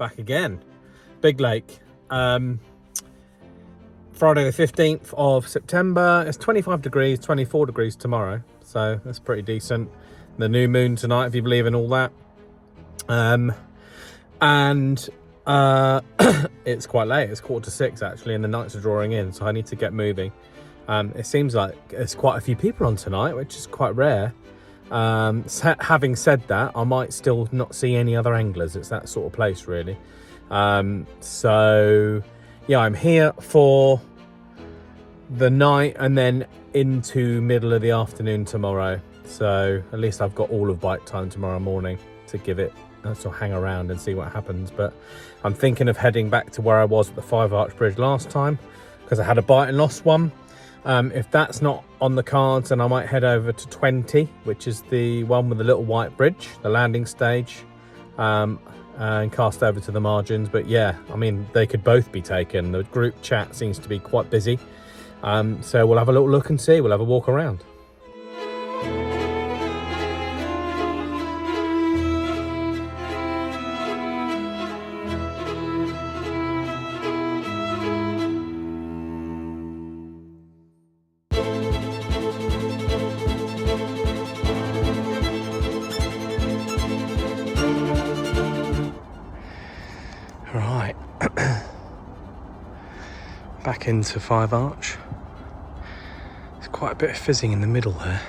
back again. Big Lake. Friday the 15th of September. It's 25 degrees, 24 degrees tomorrow. So that's pretty decent. The new moon tonight, if you believe in all that. It's quite late. It's 5:45 actually, and the nights are drawing in. So I need to get moving. It seems like there's quite a few people on tonight, which is quite rare. Having said that, I might still not see any other anglers. It's that sort of place, really. So yeah, I'm here for the night and then into middle of the afternoon tomorrow. So at least I've got all of bite time tomorrow morning to give it sort of hang around and see what happens. But I'm thinking of heading back to where I was at the 5 Arch Bridge last time, because I had a bite and lost one. If that's not on the cards, then I might head over to 20, which is the one with the little white bridge, the landing stage, and cast over to the margins. But yeah, I mean, they could both be taken. The group chat seems to be quite busy. So we'll have a little look and see. We'll have a walk around. Right, back into 5 Arch. There's quite a bit of fizzing in the middle there.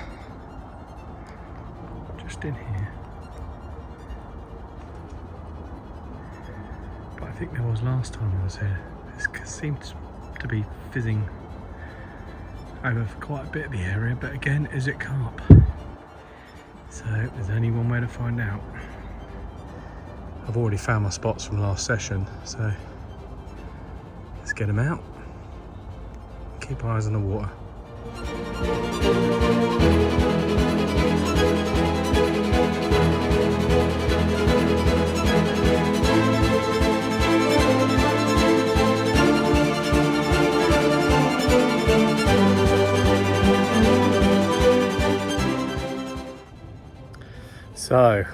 Just in here. But I think there was last time I was here. This seems to be fizzing over quite a bit of the area, but again, is it carp? So there's only one way to find out. I've already found my spots from last session, so let's get them out. Keep our eyes on the water. So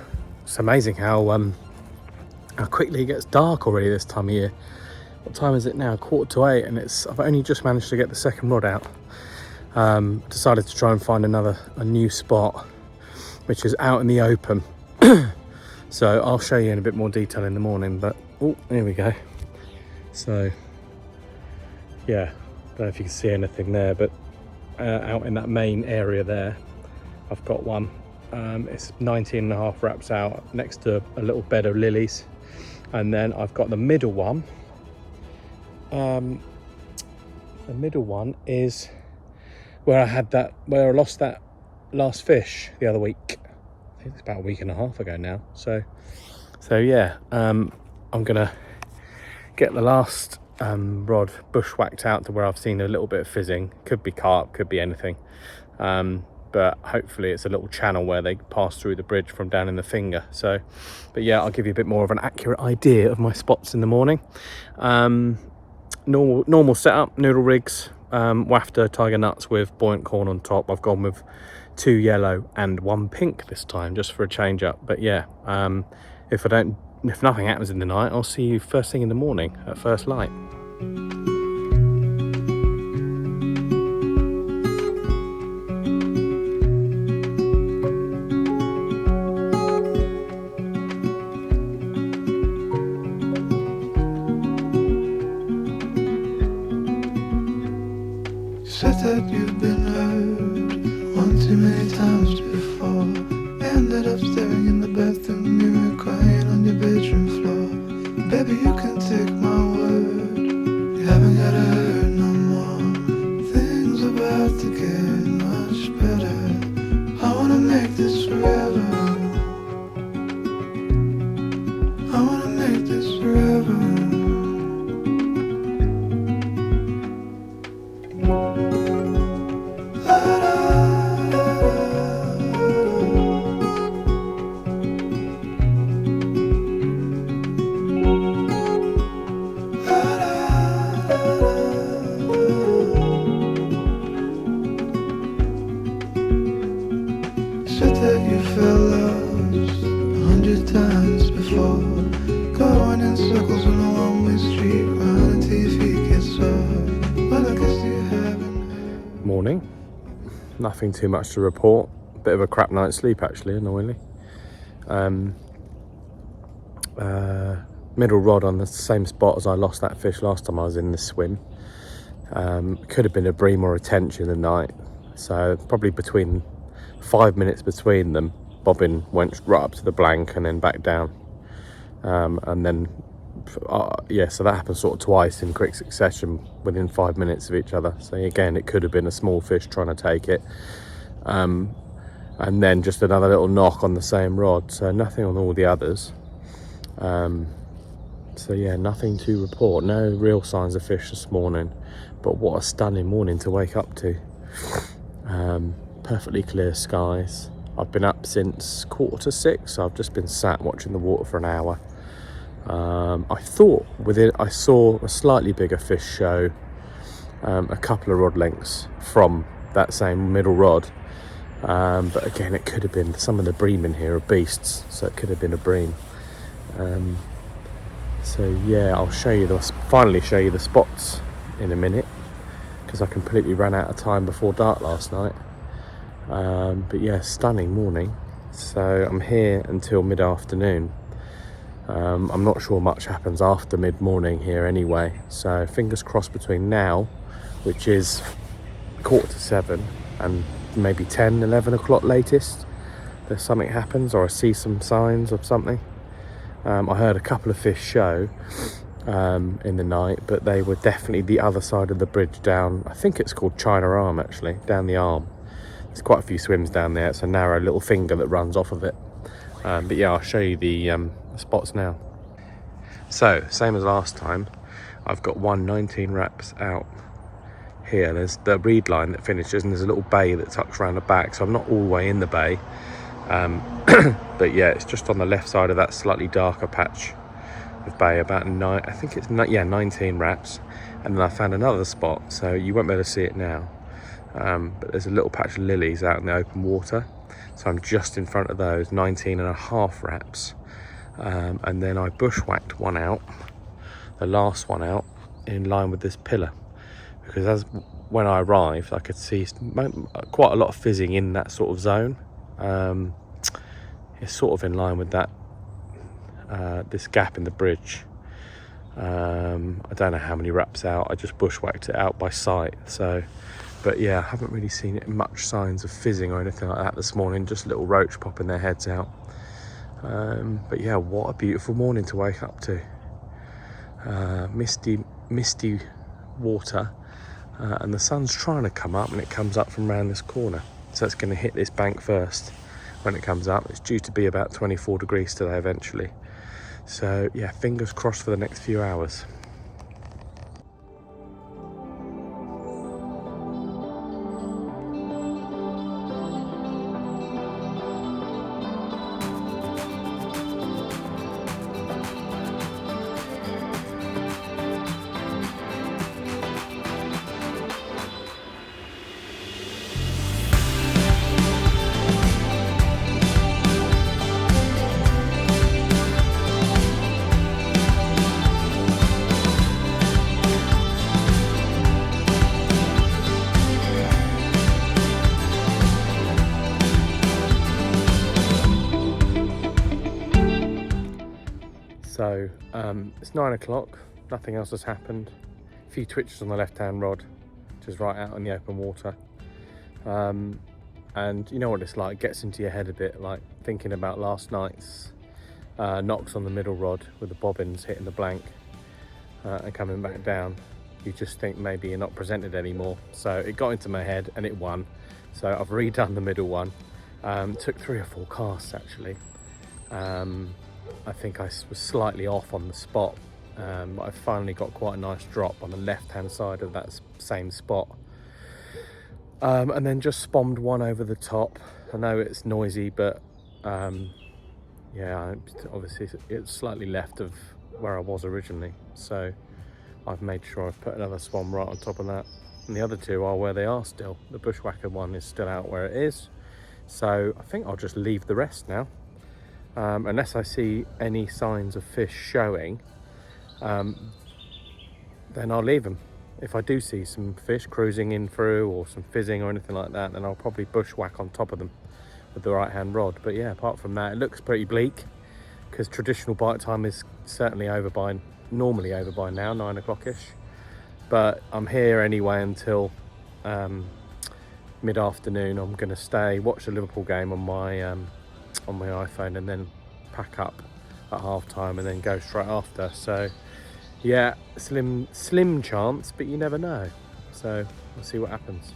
it's amazing how quickly it gets dark already this time of year. What time is it now? 7:45, and I've only just managed to get the second rod out. Decided to try and find a new spot, which is out in the open. So I'll show you in a bit more detail in the morning, but oh, here we go. So yeah, don't know if you can see anything there, but out in that main area there, I've got one. It's 19.5 wraps out next to a little bed of lilies. And then I've got the middle one. The middle one is where I lost that last fish the other week. I think it's about a week and a half ago now. So yeah, I'm gonna get the last rod bushwhacked out to where I've seen a little bit of fizzing. Could be carp, could be anything. But hopefully it's a little channel where they pass through the bridge from down in the finger. So, but yeah, I'll give you a bit more of an accurate idea of my spots in the morning. Normal setup, noodle rigs, wafter tiger nuts with buoyant corn on top. I've gone with 2 yellow and 1 pink this time, just for a change up. But yeah, if nothing happens in the night, I'll see you first thing in the morning at first light. Said that you've been hurt one too many times before. Ended up staring in the bathroom mirror, crying on your bedroom floor. Baby, you can take my word, you haven't gotta hurt no more. Things are about to get much better. I wanna make this forever. I wanna make this forever. nothing too much to report. Bit of a crap night's sleep actually, annoyingly. Middle rod on the same spot as I lost that fish last time I was in this swim. Could have been a bream or a tench in the night, so probably between 5 minutes between them, bobbin went right up to the blank and then back down, and then yeah, so that happened sort of twice in quick succession within 5 minutes of each other. So again, it could have been a small fish trying to take it, and then just another little knock on the same rod, so nothing on all the others. So yeah, nothing to report, no real signs of fish this morning, but what a stunning morning to wake up to. Perfectly clear skies. I've been up since 5:45, so I've just been sat watching the water for an hour. I thought I saw a slightly bigger fish show a couple of rod lengths from that same middle rod, but again, it could have been, some of the bream in here are beasts, so it could have been a bream. So yeah, I'll finally show you the spots in a minute, because I completely ran out of time before dark last night. But yeah, stunning morning. So I'm here until mid-afternoon. I'm not sure much happens after mid-morning here anyway, so fingers crossed between now, which is 6:45, and maybe 10-11 o'clock latest, there's something happens, or I see some signs of something. I heard a couple of fish show in the night, but they were definitely the other side of the bridge down, I think it's called China Arm actually, down the arm. There's quite a few swims down there. It's a narrow little finger that runs off of it. But yeah, I'll show you the spots now. So, same as last time, I've got 19 wraps out here. There's the reed line that finishes, and there's a little bay that tucks around the back, so I'm not all the way in the bay. But yeah, it's just on the left side of that slightly darker patch of bay, about 19 wraps. And then I found another spot, so you won't be able to see it now, but there's a little patch of lilies out in the open water, so I'm just in front of those 19.5 wraps. And then I bushwhacked one out, the last one out, in line with this pillar, because when I arrived I could see quite a lot of fizzing in that sort of zone. It's sort of in line with that this gap in the bridge. I don't know how many wraps out, I just bushwhacked it out by sight. So, but yeah, I haven't really seen much signs of fizzing or anything like that this morning, just little roach popping their heads out. But yeah, what a beautiful morning to wake up to. Misty water, and the sun's trying to come up, and it comes up from around this corner, so it's going to hit this bank first when it comes up. It's due to be about 24 degrees today eventually, so yeah, fingers crossed for the next few hours. So it's 9 o'clock, nothing else has happened. A few twitches on the left hand rod, which is right out in the open water. And you know what it's like, it gets into your head a bit, like thinking about last night's knocks on the middle rod with the bobbins hitting the blank and coming back down. You just think maybe you're not presented anymore. So it got into my head and it won. So I've redone the middle one. Took 3 or 4 casts actually. I think I was slightly off on the spot, but I finally got quite a nice drop on the left hand side of that same spot, and then just spombed one over the top. I know it's noisy, but yeah, obviously it's slightly left of where I was originally, so I've made sure I've put another swam right on top of that, and the other two are where they are still. The bushwhacker one is still out where it is, so I think I'll just leave the rest now. Unless I see any signs of fish showing, then I'll leave them. if I do see some fish cruising in through or some fizzing or anything like that, then I'll probably bushwhack on top of them with the right hand rod. But yeah, apart from that, it looks pretty bleak, because traditional bite time is certainly normally over by now, 9 o'clock-ish. But I'm here anyway until mid-afternoon. I'm going to stay, watch the Liverpool game on my iPhone, and then pack up at half-time and then go straight after. So yeah, slim chance, but you never know. So we'll see what happens.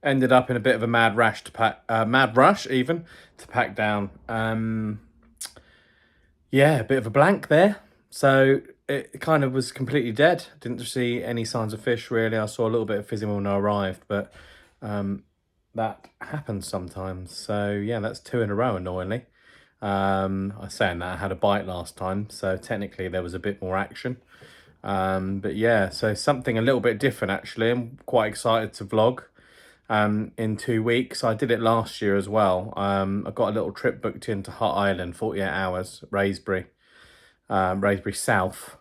Ended up in a bit of a mad rush even to pack down. Yeah, a bit of a blank there. So it kind of was completely dead. Didn't see any signs of fish really. I saw a little bit of fizzing when I arrived, but that happens sometimes. So yeah, that's 2 in a row, annoyingly. I was saying that I had a bite last time, so technically there was a bit more action. But yeah, so something a little bit different actually. I'm quite excited to vlog in 2 weeks. I did it last year as well. I got a little trip booked into Hut Island, 48 hours, Raisbury South,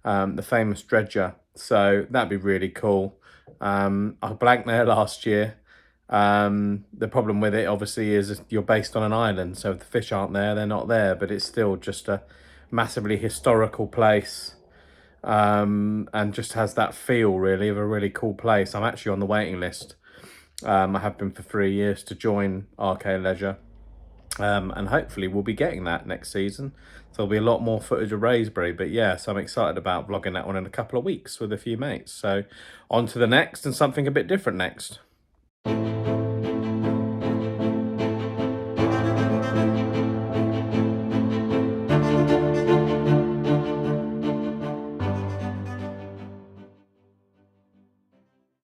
the famous dredger. So that'd be really cool. I blanked there last year. The problem with it obviously is you're based on an island, so if the fish aren't there, they're not there, but it's still just a massively historical place, and just has that feel really of a really cool place. I'm actually on the waiting list. I have been for 3 years to join RK Leisure, and hopefully we'll be getting that next season. So there'll be a lot more footage of Raisbury, but yeah, so I'm excited about vlogging that one in a couple of weeks with a few mates. So on to the next, and something a bit different next.